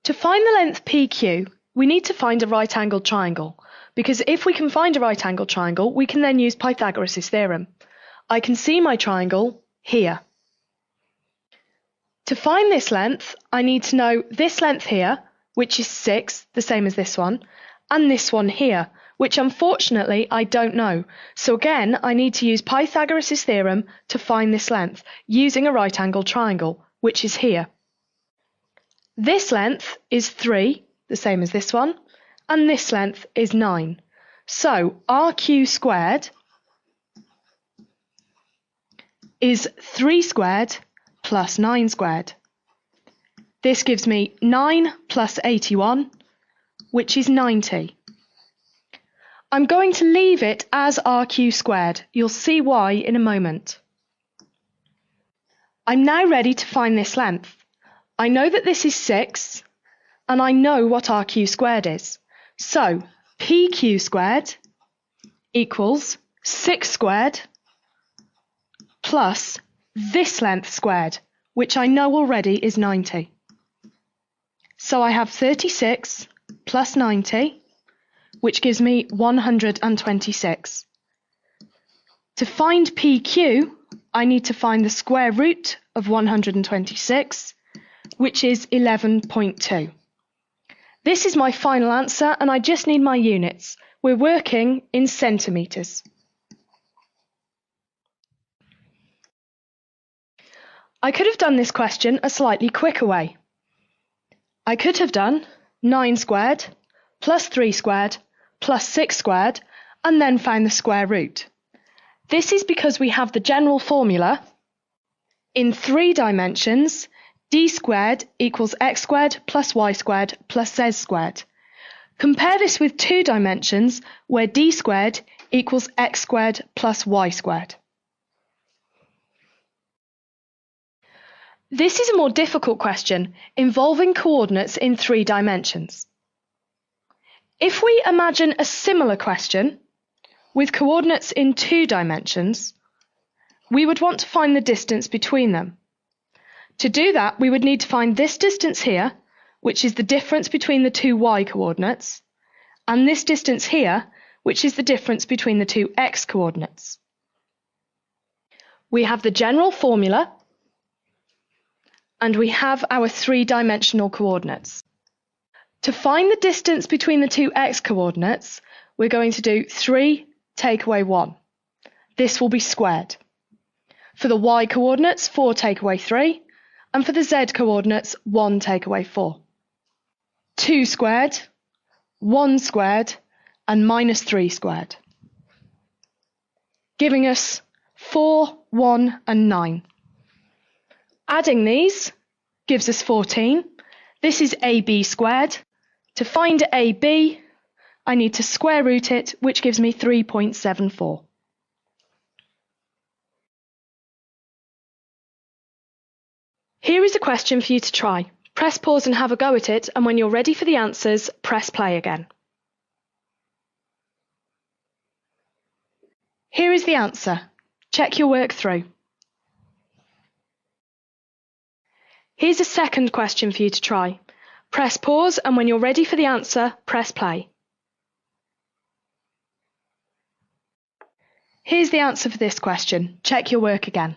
To find the length PQ, we need to find a right-angled triangle, because if we can find a right-angled triangle, we can then use Pythagoras' theorem. I can see my triangle here. To find this length, I need to know this length here, which is 6, the same as this one, and this one here, which unfortunately I don't know. So again, I need to use Pythagoras' theorem to find this length, using a right-angled triangle, which is here. This length is 3, the same as this one, and this length is 9. So RQ squared is 3 squared plus 9 squared. This gives me 9 plus 81, which is 90. I'm going to leave it as RQ squared. You'll see why in a moment. I'm now ready to find this length. I know that this is 6, and I know what RQ squared is. So PQ squared equals 6 squared plus this length squared, which I know already is 90. So I have 36 plus 90, which gives me 126. To find PQ, I need to find the square root of 126, which is 11.2. This is my final answer, and I just need my units. We're working in centimetres. I could have done this question a slightly quicker way. I could have done 9 squared plus 3 squared plus 6 squared and then found the square root. This is because we have the general formula. In 3 dimensions, d squared equals x squared plus y squared plus z squared. Compare this with 2 dimensions where d squared equals x squared plus y squared. This is a more difficult question involving coordinates in 3 dimensions. If we imagine a similar question with coordinates in 2 dimensions, we would want to find the distance between them. To do that, we would need to find this distance here, which is the difference between the 2 y coordinates, and this distance here, which is the difference between the 2 x coordinates. We have the general formula, and we have our 3-dimensional coordinates. To find the distance between the 2 x coordinates, we're going to do 3 take away 1. This will be squared. For the y coordinates, 4 take away 3, and for the z coordinates, 1 take away 4. 2 squared, 1 squared, and minus 3 squared, giving us 4, 1, and 9. Adding these gives us 14. This is AB squared. To find AB, I need to square root it, which gives me 3.74. Here is a question for you to try. Press pause and have a go at it, and when you're ready for the answers, press play again. Here is the answer. Check your work through. Here's a second question for you to try. Press pause, and when you're ready for the answer, press play. Here's the answer for this question. Check your work again.